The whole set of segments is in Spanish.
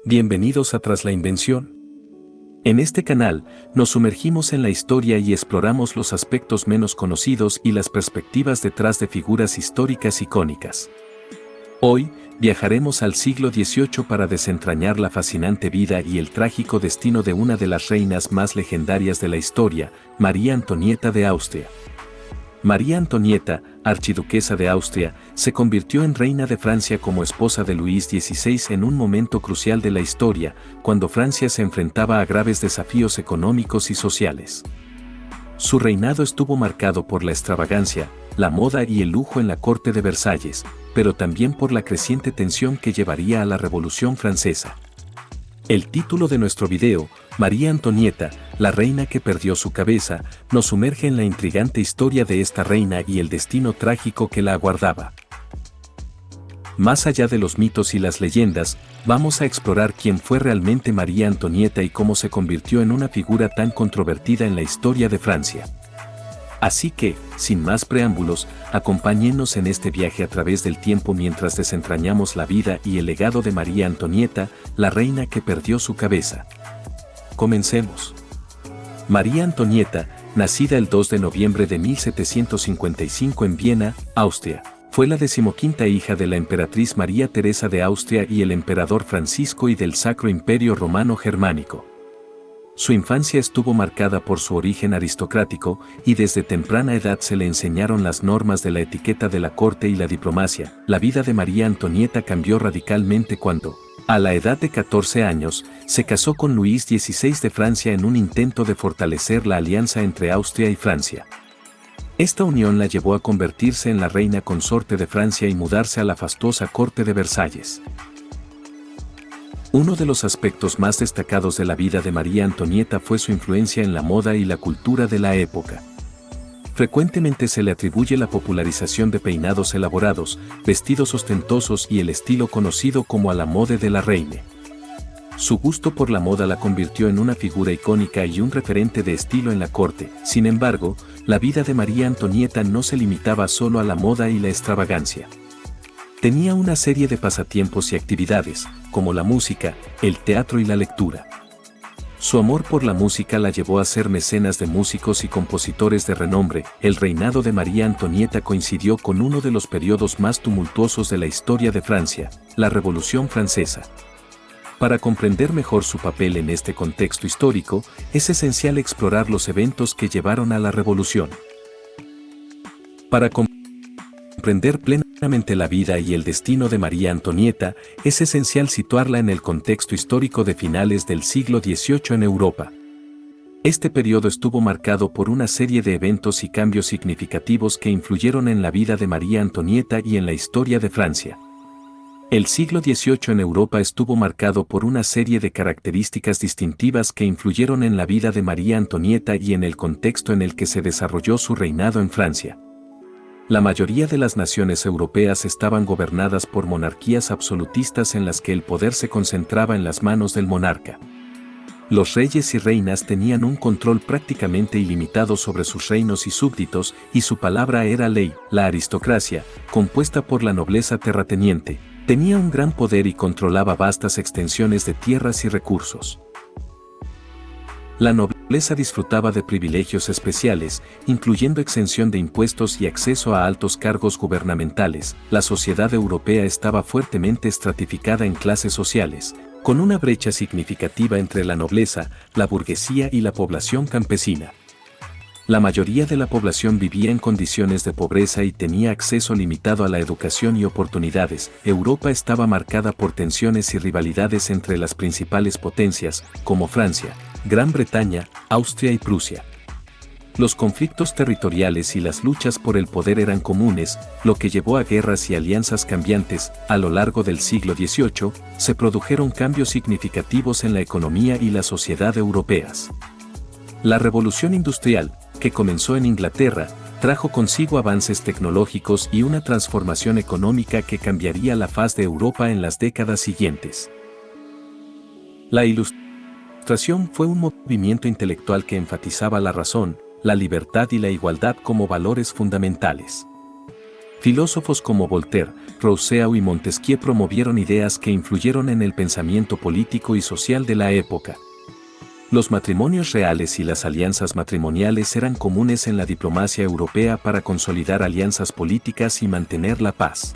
Bienvenidos a Tras la Invención. En este canal, nos sumergimos en la historia y exploramos los aspectos menos conocidos y las perspectivas detrás de figuras históricas icónicas. Hoy, viajaremos al siglo XVIII para desentrañar la fascinante vida y el trágico destino de una de las reinas más legendarias de la historia, María Antonieta de Austria. María Antonieta, archiduquesa de Austria, se convirtió en reina de Francia como esposa de Luis XVI en un momento crucial de la historia, cuando Francia se enfrentaba a graves desafíos económicos y sociales. Su reinado estuvo marcado por la extravagancia, la moda y el lujo en la corte de Versalles, pero también por la creciente tensión que llevaría a la Revolución Francesa. El título de nuestro video, María Antonieta, la reina que perdió su cabeza, nos sumerge en la intrigante historia de esta reina y el destino trágico que la aguardaba. Más allá de los mitos y las leyendas, vamos a explorar quién fue realmente María Antonieta y cómo se convirtió en una figura tan controvertida en la historia de Francia. Así que, sin más preámbulos, acompáñennos en este viaje a través del tiempo mientras desentrañamos la vida y el legado de María Antonieta, la reina que perdió su cabeza. Comencemos. María Antonieta, nacida el 2 de noviembre de 1755 en Viena, Austria, fue la 15ª hija de la emperatriz María Teresa de Austria y el emperador Francisco I del Sacro Imperio Romano Germánico. Su infancia estuvo marcada por su origen aristocrático y desde temprana edad se le enseñaron las normas de la etiqueta de la corte y la diplomacia. La vida de María Antonieta cambió radicalmente cuando, a la edad de 14 años, se casó con Luis XVI de Francia en un intento de fortalecer la alianza entre Austria y Francia. Esta unión la llevó a convertirse en la reina consorte de Francia y mudarse a la fastuosa corte de Versalles. Uno de los aspectos más destacados de la vida de María Antonieta fue su influencia en la moda y la cultura de la época. Frecuentemente se le atribuye la popularización de peinados elaborados, vestidos ostentosos y el estilo conocido como a la mode de la reine. Su gusto por la moda la convirtió en una figura icónica y un referente de estilo en la corte. Sin embargo, la vida de María Antonieta no se limitaba solo a la moda y la extravagancia. Tenía una serie de pasatiempos y actividades, como la música, el teatro y la lectura. Su amor por la música la llevó a ser mecenas de músicos y compositores de renombre. El reinado de María Antonieta coincidió con uno de los periodos más tumultuosos de la historia de Francia, la Revolución Francesa. Para comprender mejor su papel en este contexto histórico, es esencial explorar los eventos que llevaron a la revolución. Para comprender plenamente la vida y el destino de María Antonieta, es esencial situarla en el contexto histórico de finales del siglo XVIII en Europa. Este periodo estuvo marcado por una serie de eventos y cambios significativos que influyeron en la vida de María Antonieta y en la historia de Francia. El siglo XVIII en Europa estuvo marcado por una serie de características distintivas que influyeron en la vida de María Antonieta y en el contexto en el que se desarrolló su reinado en Francia. La mayoría de las naciones europeas estaban gobernadas por monarquías absolutistas en las que el poder se concentraba en las manos del monarca. Los reyes y reinas tenían un control prácticamente ilimitado sobre sus reinos y súbditos, y su palabra era ley. La aristocracia, compuesta por la nobleza terrateniente, tenía un gran poder y controlaba vastas extensiones de tierras y recursos. La nobleza disfrutaba de privilegios especiales, incluyendo exención de impuestos y acceso a altos cargos gubernamentales. La sociedad europea estaba fuertemente estratificada en clases sociales, con una brecha significativa entre la nobleza, la burguesía y la población campesina. La mayoría de la población vivía en condiciones de pobreza y tenía acceso limitado a la educación y oportunidades. Europa estaba marcada por tensiones y rivalidades entre las principales potencias, como Francia, Gran Bretaña, Austria y Prusia. Los conflictos territoriales y las luchas por el poder eran comunes, lo que llevó a guerras y alianzas cambiantes. A lo largo del siglo XVIII, se produjeron cambios significativos en la economía y la sociedad europeas. La Revolución Industrial, que comenzó en Inglaterra, trajo consigo avances tecnológicos y una transformación económica que cambiaría la faz de Europa en las décadas siguientes. La Ilustración fue un movimiento intelectual que enfatizaba la razón, la libertad y la igualdad como valores fundamentales. Filósofos como Voltaire, Rousseau y Montesquieu promovieron ideas que influyeron en el pensamiento político y social de la época. Los matrimonios reales y las alianzas matrimoniales eran comunes en la diplomacia europea para consolidar alianzas políticas y mantener la paz.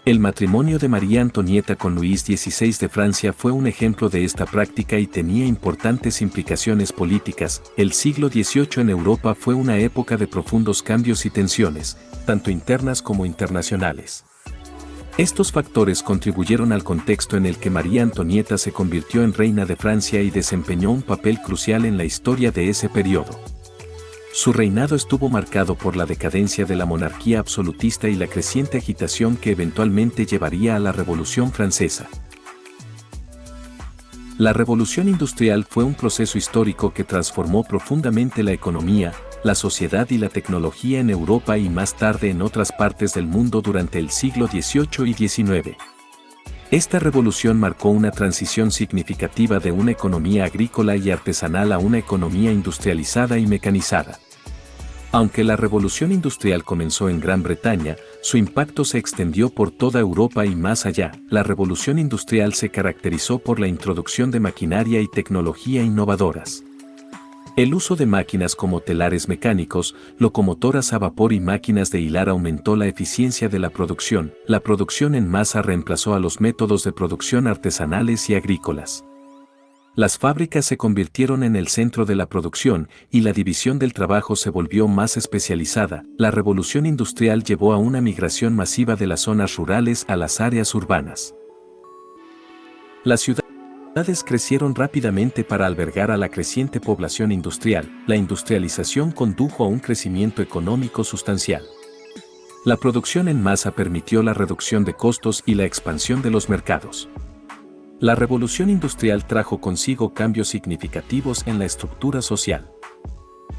El matrimonio de María Antonieta con Luis XVI de Francia fue un ejemplo de esta práctica y tenía importantes implicaciones políticas. El siglo XVIII en Europa fue una época de profundos cambios y tensiones, tanto internas como internacionales. Estos factores contribuyeron al contexto en el que María Antonieta se convirtió en reina de Francia y desempeñó un papel crucial en la historia de ese periodo. Su reinado estuvo marcado por la decadencia de la monarquía absolutista y la creciente agitación que eventualmente llevaría a la Revolución Francesa. La Revolución Industrial fue un proceso histórico que transformó profundamente la economía, la sociedad y la tecnología en Europa y más tarde en otras partes del mundo durante el siglo XVIII y XIX. Esta revolución marcó una transición significativa de una economía agrícola y artesanal a una economía industrializada y mecanizada. Aunque la revolución industrial comenzó en Gran Bretaña, su impacto se extendió por toda Europa y más allá. La revolución industrial se caracterizó por la introducción de maquinaria y tecnología innovadoras. El uso de máquinas como telares mecánicos, locomotoras a vapor y máquinas de hilar aumentó la eficiencia de la producción. La producción en masa reemplazó a los métodos de producción artesanales y agrícolas. Las fábricas se convirtieron en el centro de la producción y la división del trabajo se volvió más especializada. La revolución industrial llevó a una migración masiva de las zonas rurales a las áreas urbanas. Las ciudades crecieron rápidamente para albergar a la creciente población industrial. La industrialización condujo a un crecimiento económico sustancial. La producción en masa permitió la reducción de costos y la expansión de los mercados. La revolución industrial trajo consigo cambios significativos en la estructura social.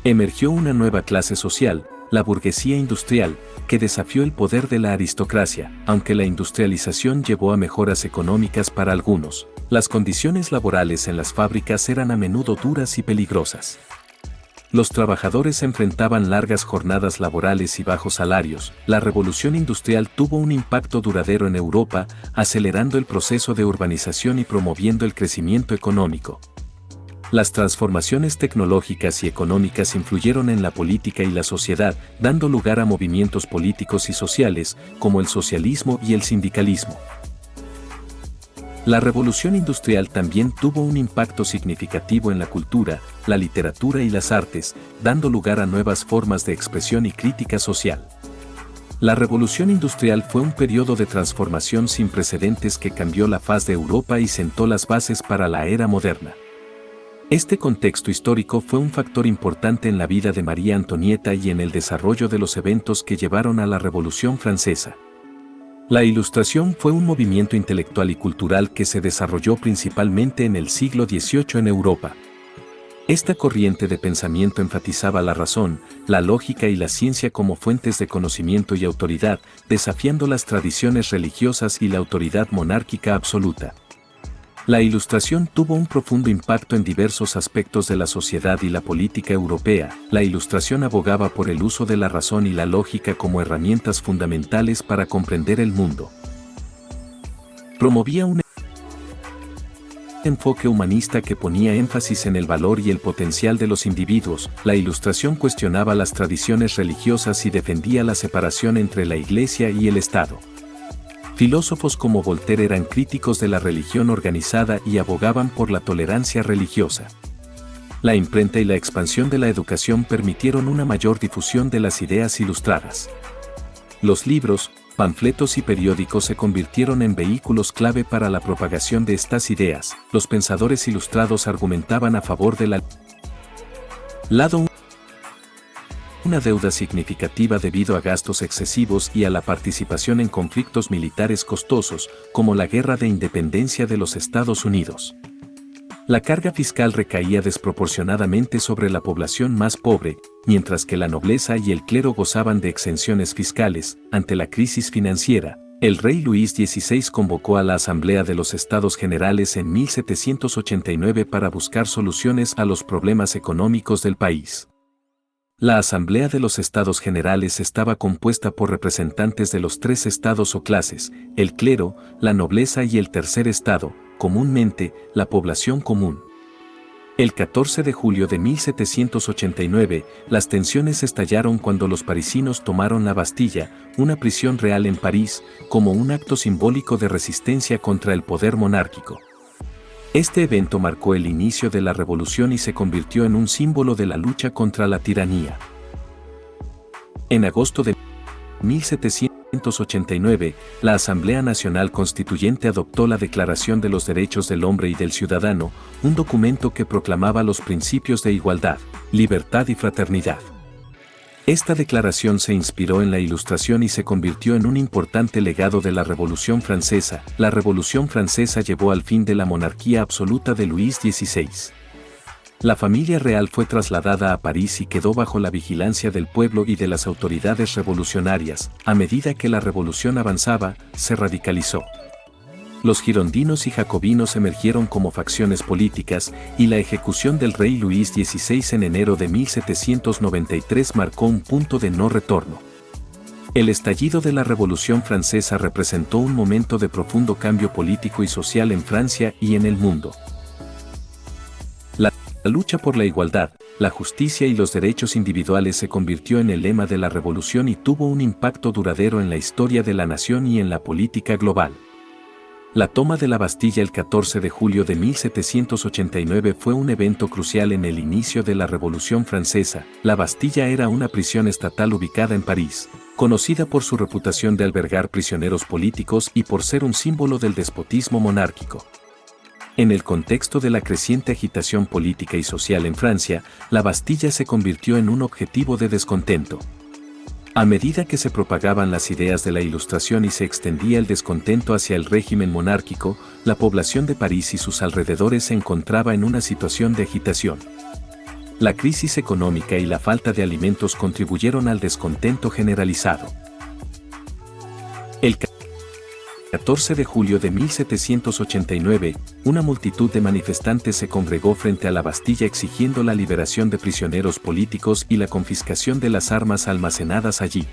Emergió una nueva clase social, la burguesía industrial, que desafió el poder de la aristocracia. Aunque la industrialización llevó a mejoras económicas para algunos, las condiciones laborales en las fábricas eran a menudo duras y peligrosas. Los trabajadores enfrentaban largas jornadas laborales y bajos salarios. La revolución industrial tuvo un impacto duradero en Europa, acelerando el proceso de urbanización y promoviendo el crecimiento económico. Las transformaciones tecnológicas y económicas influyeron en la política y la sociedad, dando lugar a movimientos políticos y sociales, como el socialismo y el sindicalismo. La revolución industrial también tuvo un impacto significativo en la cultura, la literatura y las artes, dando lugar a nuevas formas de expresión y crítica social. La revolución industrial fue un periodo de transformación sin precedentes que cambió la faz de Europa y sentó las bases para la era moderna. Este contexto histórico fue un factor importante en la vida de María Antonieta y en el desarrollo de los eventos que llevaron a la Revolución Francesa. La Ilustración fue un movimiento intelectual y cultural que se desarrolló principalmente en el siglo XVIII en Europa. Esta corriente de pensamiento enfatizaba la razón, la lógica y la ciencia como fuentes de conocimiento y autoridad, desafiando las tradiciones religiosas y la autoridad monárquica absoluta. La Ilustración tuvo un profundo impacto en diversos aspectos de la sociedad y la política europea. La Ilustración abogaba por el uso de la razón y la lógica como herramientas fundamentales para comprender el mundo. Promovía un enfoque humanista que ponía énfasis en el valor y el potencial de los individuos. La Ilustración cuestionaba las tradiciones religiosas y defendía la separación entre la Iglesia y el Estado. Filósofos como Voltaire eran críticos de la religión organizada y abogaban por la tolerancia religiosa. La imprenta y la expansión de la educación permitieron una mayor difusión de las ideas ilustradas. Los libros, panfletos y periódicos se convirtieron en vehículos clave para la propagación de estas ideas. Los pensadores ilustrados argumentaban a favor de la lado una deuda significativa debido a gastos excesivos y a la participación en conflictos militares costosos, como la Guerra de Independencia de los Estados Unidos. La carga fiscal recaía desproporcionadamente sobre la población más pobre, mientras que la nobleza y el clero gozaban de exenciones fiscales. Ante la crisis financiera, el rey Luis XVI convocó a la Asamblea de los Estados Generales en 1789 para buscar soluciones a los problemas económicos del país. La Asamblea de los Estados Generales estaba compuesta por representantes de los tres estados o clases, el clero, la nobleza y el tercer estado, comúnmente, la población común. El 14 de julio de 1789, las tensiones estallaron cuando los parisinos tomaron la Bastilla, una prisión real en París, como un acto simbólico de resistencia contra el poder monárquico. Este evento marcó el inicio de la revolución y se convirtió en un símbolo de la lucha contra la tiranía. En agosto de 1789, la Asamblea Nacional Constituyente adoptó la Declaración de los Derechos del Hombre y del Ciudadano, un documento que proclamaba los principios de igualdad, libertad y fraternidad. Esta declaración se inspiró en la Ilustración y se convirtió en un importante legado de la Revolución Francesa. La Revolución Francesa llevó al fin de la monarquía absoluta de Luis XVI. La familia real fue trasladada a París y quedó bajo la vigilancia del pueblo y de las autoridades revolucionarias. A medida que la revolución avanzaba, se radicalizó. Los girondinos y jacobinos emergieron como facciones políticas, y la ejecución del rey Luis XVI en enero de 1793 marcó un punto de no retorno. El estallido de la Revolución Francesa representó un momento de profundo cambio político y social en Francia y en el mundo. La lucha por la igualdad, la justicia y los derechos individuales se convirtió en el lema de la revolución y tuvo un impacto duradero en la historia de la nación y en la política global. La toma de la Bastilla el 14 de julio de 1789 fue un evento crucial en el inicio de la Revolución Francesa. La Bastilla era una prisión estatal ubicada en París, conocida por su reputación de albergar prisioneros políticos y por ser un símbolo del despotismo monárquico. En el contexto de la creciente agitación política y social en Francia, la Bastilla se convirtió en un objetivo de descontento. A medida que se propagaban las ideas de la Ilustración y se extendía el descontento hacia el régimen monárquico, la población de París y sus alrededores se encontraba en una situación de agitación. La crisis económica y la falta de alimentos contribuyeron al descontento generalizado. El 14 de julio de 1789, una multitud de manifestantes se congregó frente a la Bastilla exigiendo la liberación de prisioneros políticos y la confiscación de las armas almacenadas allí.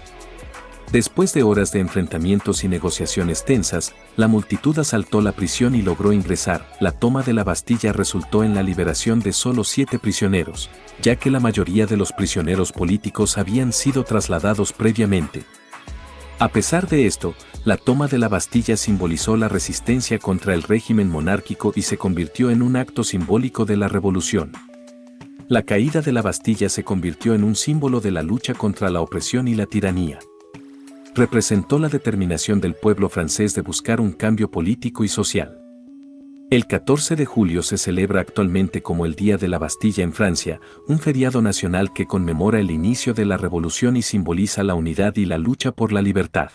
Después de horas de enfrentamientos y negociaciones tensas, la multitud asaltó la prisión y logró ingresar. La toma de la Bastilla resultó en la liberación de solo 7 prisioneros, ya que la mayoría de los prisioneros políticos habían sido trasladados previamente. A pesar de esto, la toma de la Bastilla simbolizó la resistencia contra el régimen monárquico y se convirtió en un acto simbólico de la revolución. La caída de la Bastilla se convirtió en un símbolo de la lucha contra la opresión y la tiranía. Representó la determinación del pueblo francés de buscar un cambio político y social. El 14 de julio se celebra actualmente como el Día de la Bastilla en Francia, un feriado nacional que conmemora el inicio de la revolución y simboliza la unidad y la lucha por la libertad.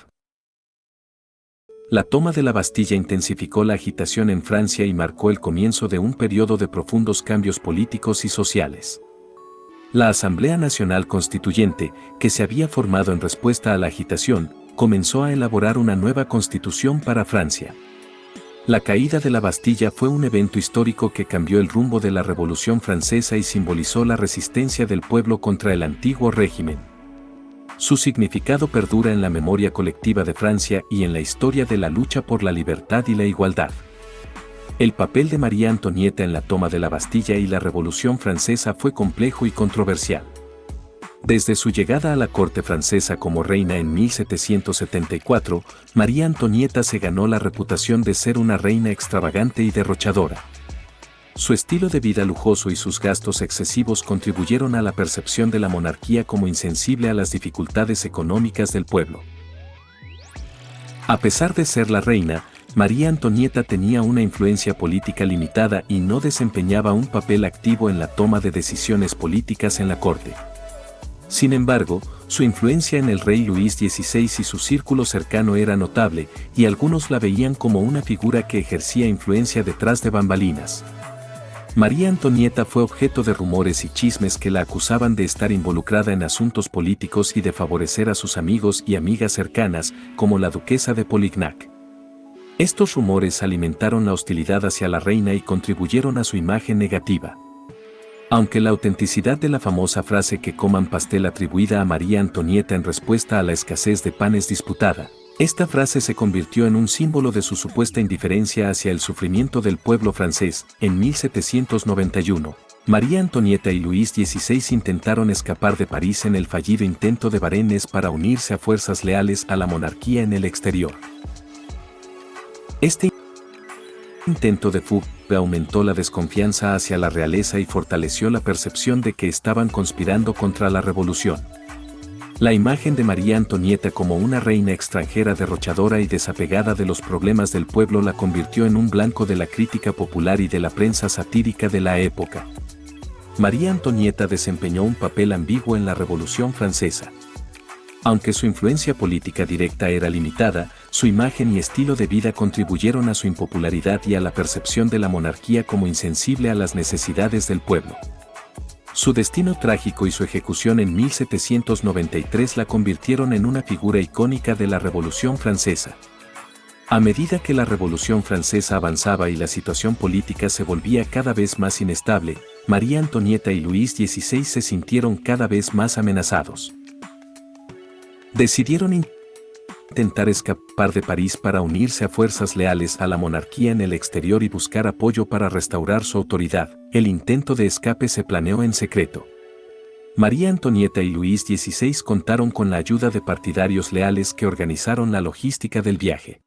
La toma de la Bastilla intensificó la agitación en Francia y marcó el comienzo de un periodo de profundos cambios políticos y sociales. La Asamblea Nacional Constituyente, que se había formado en respuesta a la agitación, comenzó a elaborar una nueva constitución para Francia. La caída de la Bastilla fue un evento histórico que cambió el rumbo de la Revolución Francesa y simbolizó la resistencia del pueblo contra el antiguo régimen. Su significado perdura en la memoria colectiva de Francia y en la historia de la lucha por la libertad y la igualdad. El papel de María Antonieta en la toma de la Bastilla y la Revolución Francesa fue complejo y controversial. Desde su llegada a la corte francesa como reina en 1774, María Antonieta se ganó la reputación de ser una reina extravagante y derrochadora. Su estilo de vida lujoso y sus gastos excesivos contribuyeron a la percepción de la monarquía como insensible a las dificultades económicas del pueblo. A pesar de ser la reina, María Antonieta tenía una influencia política limitada y no desempeñaba un papel activo en la toma de decisiones políticas en la corte. Sin embargo, su influencia en el rey Luis XVI y su círculo cercano era notable, y algunos la veían como una figura que ejercía influencia detrás de bambalinas. María Antonieta fue objeto de rumores y chismes que la acusaban de estar involucrada en asuntos políticos y de favorecer a sus amigos y amigas cercanas, como la duquesa de Polignac. Estos rumores alimentaron la hostilidad hacia la reina y contribuyeron a su imagen negativa. Aunque la autenticidad de la famosa frase que coman pastel atribuida a María Antonieta en respuesta a la escasez de pan es disputada, esta frase se convirtió en un símbolo de su supuesta indiferencia hacia el sufrimiento del pueblo francés. En 1791, María Antonieta y Luis XVI intentaron escapar de París en el fallido intento de Varennes para unirse a fuerzas leales a la monarquía en el exterior. Este intento de fuga aumentó la desconfianza hacia la realeza y fortaleció la percepción de que estaban conspirando contra la revolución. La imagen de María Antonieta como una reina extranjera derrochadora y desapegada de los problemas del pueblo la convirtió en un blanco de la crítica popular y de la prensa satírica de la época. María Antonieta desempeñó un papel ambiguo en la Revolución Francesa. Aunque su influencia política directa era limitada, su imagen y estilo de vida contribuyeron a su impopularidad y a la percepción de la monarquía como insensible a las necesidades del pueblo. Su destino trágico y su ejecución en 1793 la convirtieron en una figura icónica de la Revolución Francesa. A medida que la Revolución Francesa avanzaba y la situación política se volvía cada vez más inestable, María Antonieta y Luis XVI se sintieron cada vez más amenazados. Decidieron intentar escapar de París para unirse a fuerzas leales a la monarquía en el exterior y buscar apoyo para restaurar su autoridad. El intento de escape se planeó en secreto. María Antonieta y Luis XVI contaron con la ayuda de partidarios leales que organizaron la logística del viaje.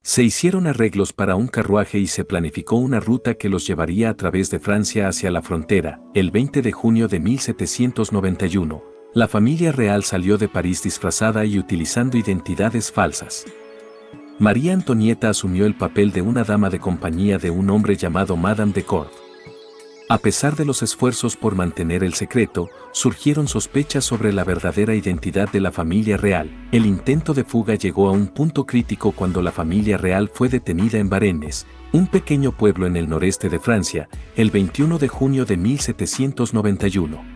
Se hicieron arreglos para un carruaje y se planificó una ruta que los llevaría a través de Francia hacia la frontera. El 20 de junio de 1791, la familia real salió de París disfrazada y utilizando identidades falsas. María Antonieta asumió el papel de una dama de compañía de un hombre llamado Madame de Court. A pesar de los esfuerzos por mantener el secreto, surgieron sospechas sobre la verdadera identidad de la familia real. El intento de fuga llegó a un punto crítico cuando la familia real fue detenida en Varennes, un pequeño pueblo en el noreste de Francia, el 21 de junio de 1791.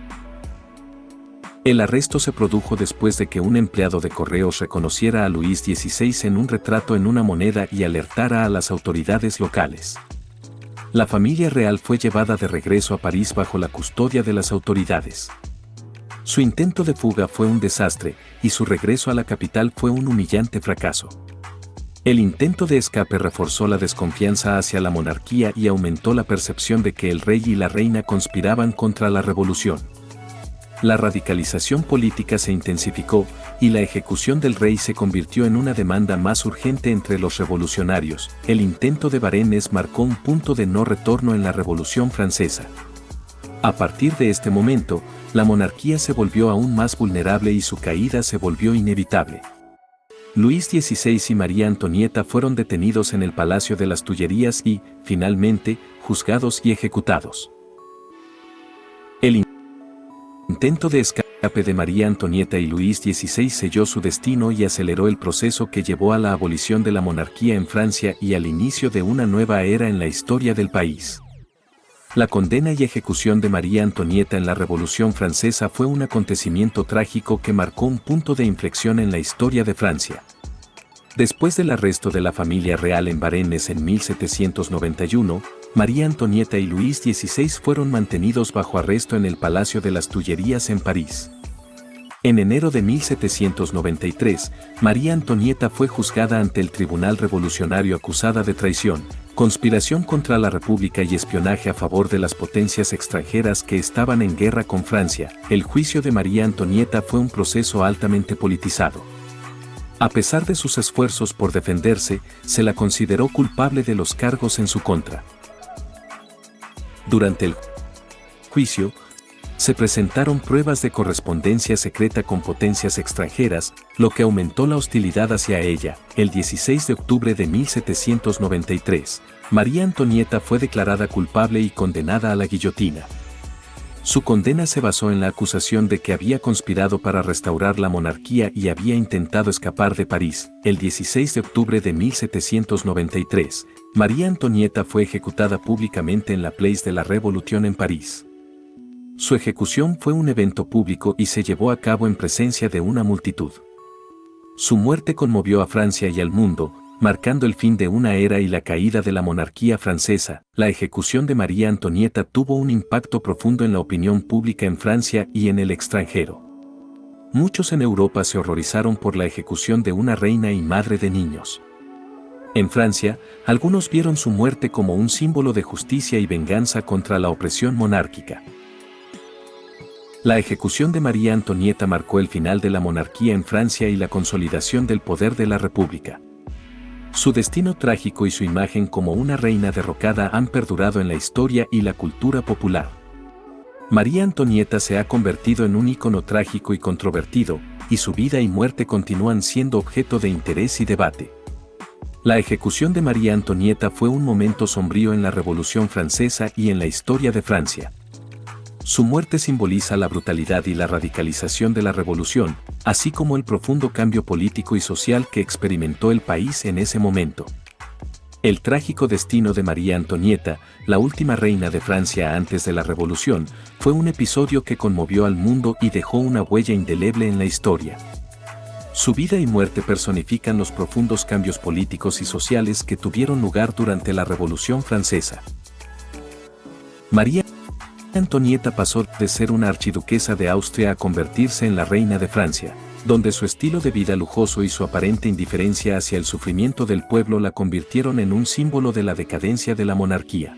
El arresto se produjo después de que un empleado de correos reconociera a Luis XVI en un retrato en una moneda y alertara a las autoridades locales. La familia real fue llevada de regreso a París bajo la custodia de las autoridades. Su intento de fuga fue un desastre, y su regreso a la capital fue un humillante fracaso. El intento de escape reforzó la desconfianza hacia la monarquía y aumentó la percepción de que el rey y la reina conspiraban contra la revolución. La radicalización política se intensificó, y la ejecución del rey se convirtió en una demanda más urgente entre los revolucionarios. El intento de Varennes marcó un punto de no retorno en la Revolución Francesa. A partir de este momento, la monarquía se volvió aún más vulnerable y su caída se volvió inevitable. Luis XVI y María Antonieta fueron detenidos en el Palacio de las Tullerías y, finalmente, juzgados y ejecutados. El intento de escape de María Antonieta y Luis XVI selló su destino y aceleró el proceso que llevó a la abolición de la monarquía en Francia y al inicio de una nueva era en la historia del país. La condena y ejecución de María Antonieta en la Revolución Francesa fue un acontecimiento trágico que marcó un punto de inflexión en la historia de Francia. Después del arresto de la familia real en Varennes en 1791, María Antonieta y Luis XVI fueron mantenidos bajo arresto en el Palacio de las Tullerías en París. En enero de 1793, María Antonieta fue juzgada ante el Tribunal Revolucionario acusada de traición, conspiración contra la República y espionaje a favor de las potencias extranjeras que estaban en guerra con Francia. El juicio de María Antonieta fue un proceso altamente politizado. A pesar de sus esfuerzos por defenderse, se la consideró culpable de los cargos en su contra. Durante el juicio, se presentaron pruebas de correspondencia secreta con potencias extranjeras, lo que aumentó la hostilidad hacia ella. El 16 de octubre de 1793, María Antonieta fue declarada culpable y condenada a la guillotina. Su condena se basó en la acusación de que había conspirado para restaurar la monarquía y había intentado escapar de París. El 16 de octubre de 1793, María Antonieta fue ejecutada públicamente en la Place de la Révolution en París. Su ejecución fue un evento público y se llevó a cabo en presencia de una multitud. Su muerte conmovió a Francia y al mundo, marcando el fin de una era y la caída de la monarquía francesa. La ejecución de María Antonieta tuvo un impacto profundo en la opinión pública en Francia y en el extranjero. Muchos en Europa se horrorizaron por la ejecución de una reina y madre de niños. En Francia, algunos vieron su muerte como un símbolo de justicia y venganza contra la opresión monárquica. La ejecución de María Antonieta marcó el final de la monarquía en Francia y la consolidación del poder de la República. Su destino trágico y su imagen como una reina derrocada han perdurado en la historia y la cultura popular. María Antonieta se ha convertido en un ícono trágico y controvertido, y su vida y muerte continúan siendo objeto de interés y debate. La ejecución de María Antonieta fue un momento sombrío en la Revolución Francesa y en la historia de Francia. Su muerte simboliza la brutalidad y la radicalización de la revolución, así como el profundo cambio político y social que experimentó el país en ese momento. El trágico destino de María Antonieta, la última reina de Francia antes de la Revolución, fue un episodio que conmovió al mundo y dejó una huella indeleble en la historia. Su vida y muerte personifican los profundos cambios políticos y sociales que tuvieron lugar durante la Revolución Francesa. María Antonieta pasó de ser una archiduquesa de Austria a convertirse en la reina de Francia, donde su estilo de vida lujoso y su aparente indiferencia hacia el sufrimiento del pueblo la convirtieron en un símbolo de la decadencia de la monarquía.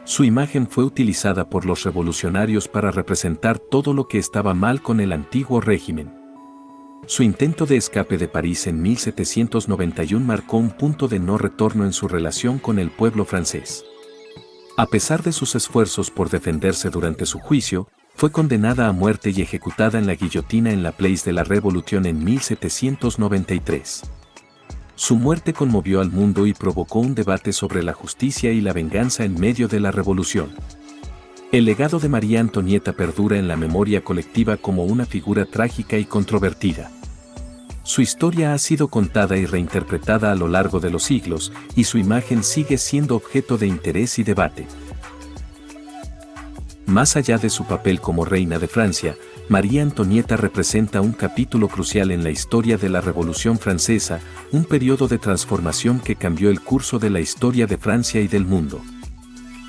Su imagen fue utilizada por los revolucionarios para representar todo lo que estaba mal con el antiguo régimen. Su intento de escape de París en 1791 marcó un punto de no retorno en su relación con el pueblo francés. A pesar de sus esfuerzos por defenderse durante su juicio, fue condenada a muerte y ejecutada en la guillotina en la Place de la Révolution en 1793. Su muerte conmovió al mundo y provocó un debate sobre la justicia y la venganza en medio de la revolución. El legado de María Antonieta perdura en la memoria colectiva como una figura trágica y controvertida. Su historia ha sido contada y reinterpretada a lo largo de los siglos, y su imagen sigue siendo objeto de interés y debate. Más allá de su papel como reina de Francia, María Antonieta representa un capítulo crucial en la historia de la Revolución Francesa, un periodo de transformación que cambió el curso de la historia de Francia y del mundo.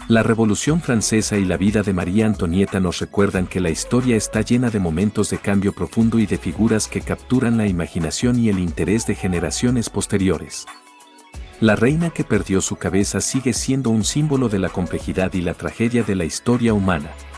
La Revolución Francesa y la vida de María Antonieta nos recuerdan que la historia está llena de momentos de cambio profundo y de figuras que capturan la imaginación y el interés de generaciones posteriores. La reina que perdió su cabeza sigue siendo un símbolo de la complejidad y la tragedia de la historia humana.